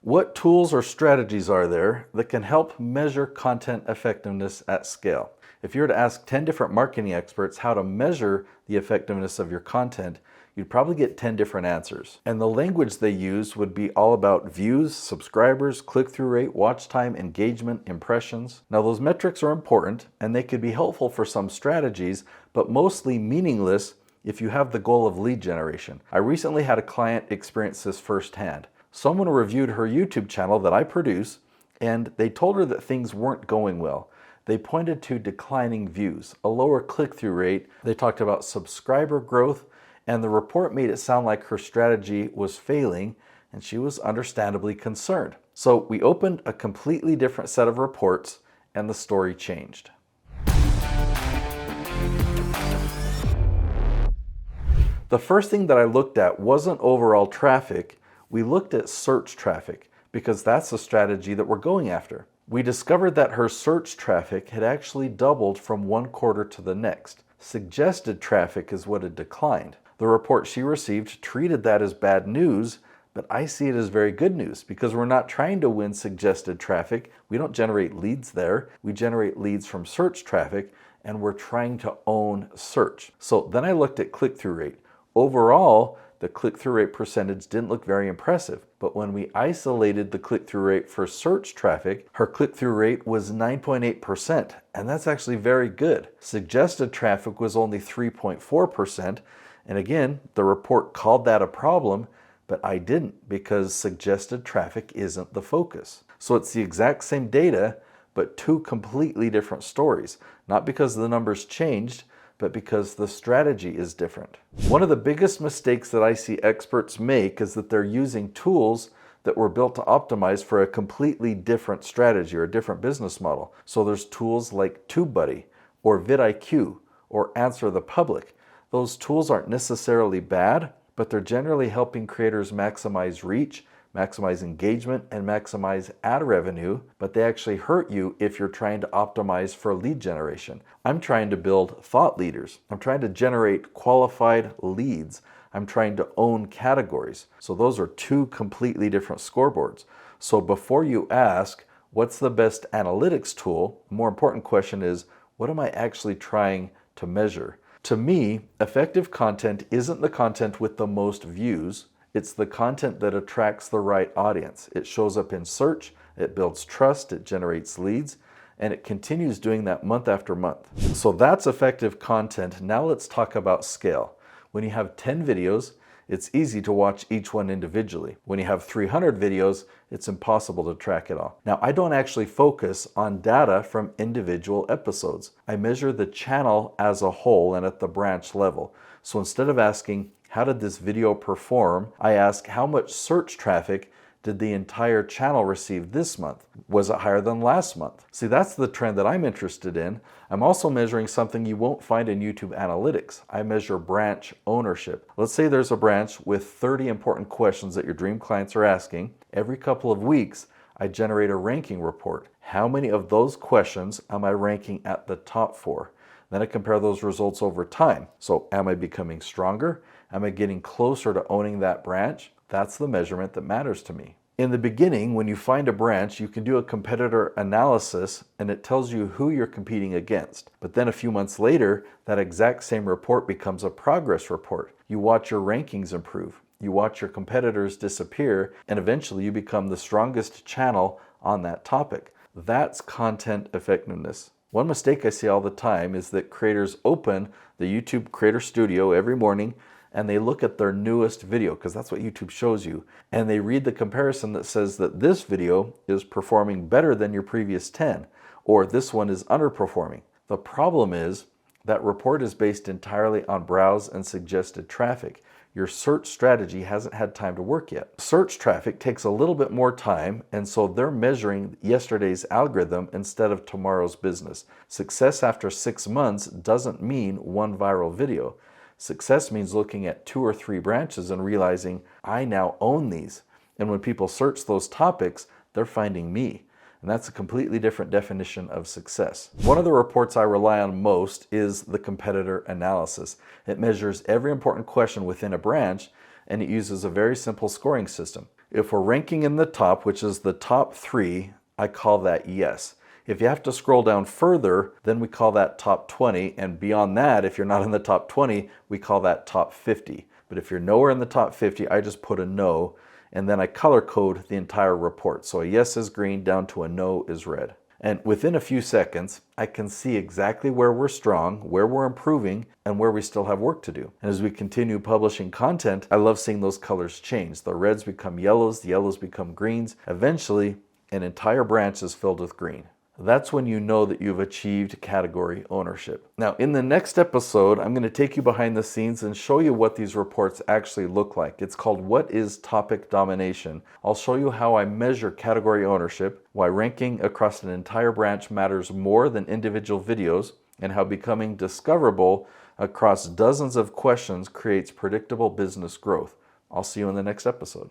What tools or strategies are there that can help measure content effectiveness at scale? If you were to ask 10 different marketing experts how to measure the effectiveness of your content, you'd probably get 10 different answers. And the language they use would be all about views, subscribers, click-through rate, watch time, engagement, impressions. Now those metrics are important and they could be helpful for some strategies, but mostly meaningless if you have the goal of lead generation. I recently had a client experience this firsthand. Someone reviewed her YouTube channel that I produce, and they told her that things weren't going well. They pointed to declining views, a lower click-through rate. They talked about subscriber growth, and the report made it sound like her strategy was failing, and she was understandably concerned. So we opened a completely different set of reports, and the story changed. The first thing that I looked at wasn't overall traffic. We looked at search traffic because that's the strategy that we're going after. We discovered that her search traffic had actually doubled from one quarter to the next. Suggested traffic is what had declined. The report she received treated that as bad news, but I see it as very good news because we're not trying to win suggested traffic. We don't generate leads there. We generate leads from search traffic, and we're trying to own search. So then I looked at click-through rate. Overall, the click-through rate percentage didn't look very impressive, but when we isolated the click-through rate for search traffic, her click-through rate was 9.8%, and that's actually very good. Suggested traffic was only 3.4%, and again, the report called that a problem, but I didn't because suggested traffic isn't the focus. So it's the exact same data, but two completely different stories, not because the numbers changed, but because the strategy is different. One of the biggest mistakes that I see experts make is that they're using tools that were built to optimize for a completely different strategy or a different business model. So there's tools like TubeBuddy or vidIQ or Answer the Public. Those tools aren't necessarily bad, but they're generally helping creators maximize reach, maximize engagement, and maximize ad revenue, but they actually hurt you if you're trying to optimize for lead generation. I'm trying to build thought leaders. I'm trying to generate qualified leads. I'm trying to own categories. So those are two completely different scoreboards. So before you ask, what's the best analytics tool? The more important question is, what am I actually trying to measure? To me, effective content isn't the content with the most views. It's the content that attracts the right audience. It shows up in search, it builds trust, it generates leads, and it continues doing that month after month. So that's effective content. Now let's talk about scale. When you have 10 videos, it's easy to watch each one individually. When you have 300 videos, it's impossible to track it all. Now, I don't actually focus on data from individual episodes. I measure the channel as a whole and at the branch level. So instead of asking, how did this video perform? I ask, how much search traffic did the entire channel receive this month? Was it higher than last month? See, that's the trend that I'm interested in. I'm also measuring something you won't find in YouTube analytics. I measure branch ownership. Let's say there's a branch with 30 important questions that your dream clients are asking. Every couple of weeks, I generate a ranking report. How many of those questions am I ranking at the top for? Then I compare those results over time. So am I becoming stronger? Am I getting closer to owning that branch? That's the measurement that matters to me. In the beginning, when you find a branch, you can do a competitor analysis and it tells you who you're competing against. But then a few months later, that exact same report becomes a progress report. You watch your rankings improve. You watch your competitors disappear, and eventually you become the strongest channel on that topic. That's content effectiveness. One mistake I see all the time is that creators open the YouTube Creator Studio every morning and they look at their newest video, because that's what YouTube shows you, and they read the comparison that says that this video is performing better than your previous 10, or this one is underperforming. The problem is that report is based entirely on browse and suggested traffic. Your search strategy hasn't had time to work yet. Search traffic takes a little bit more time, and so they're measuring yesterday's algorithm instead of tomorrow's business. Success after 6 months doesn't mean one viral video. Success means looking at 2 or 3 branches and realizing, I now own these. And when people search those topics, they're finding me. And that's a completely different definition of success. One of the reports I rely on most is the competitor analysis. It measures every important question within a branch, and it uses a very simple scoring system. If we're ranking in the top, which is the top 3, I call that yes. If you have to scroll down further, then we call that top 20. And beyond that, if you're not in the top 20, we call that top 50. But if you're nowhere in the top 50, I just put a no, and then I color code the entire report. So a yes is green down to a no is red. And within a few seconds, I can see exactly where we're strong, where we're improving, and where we still have work to do. And as we continue publishing content, I love seeing those colors change. The reds become yellows, the yellows become greens. Eventually, an entire branch is filled with green. That's when you know that you've achieved category ownership. Now, in the next episode, I'm going to take you behind the scenes and show you what these reports actually look like. It's called What is Topic Domination? I'll show you how I measure category ownership, why ranking across an entire branch matters more than individual videos, and how becoming discoverable across dozens of questions creates predictable business growth. I'll see you in the next episode.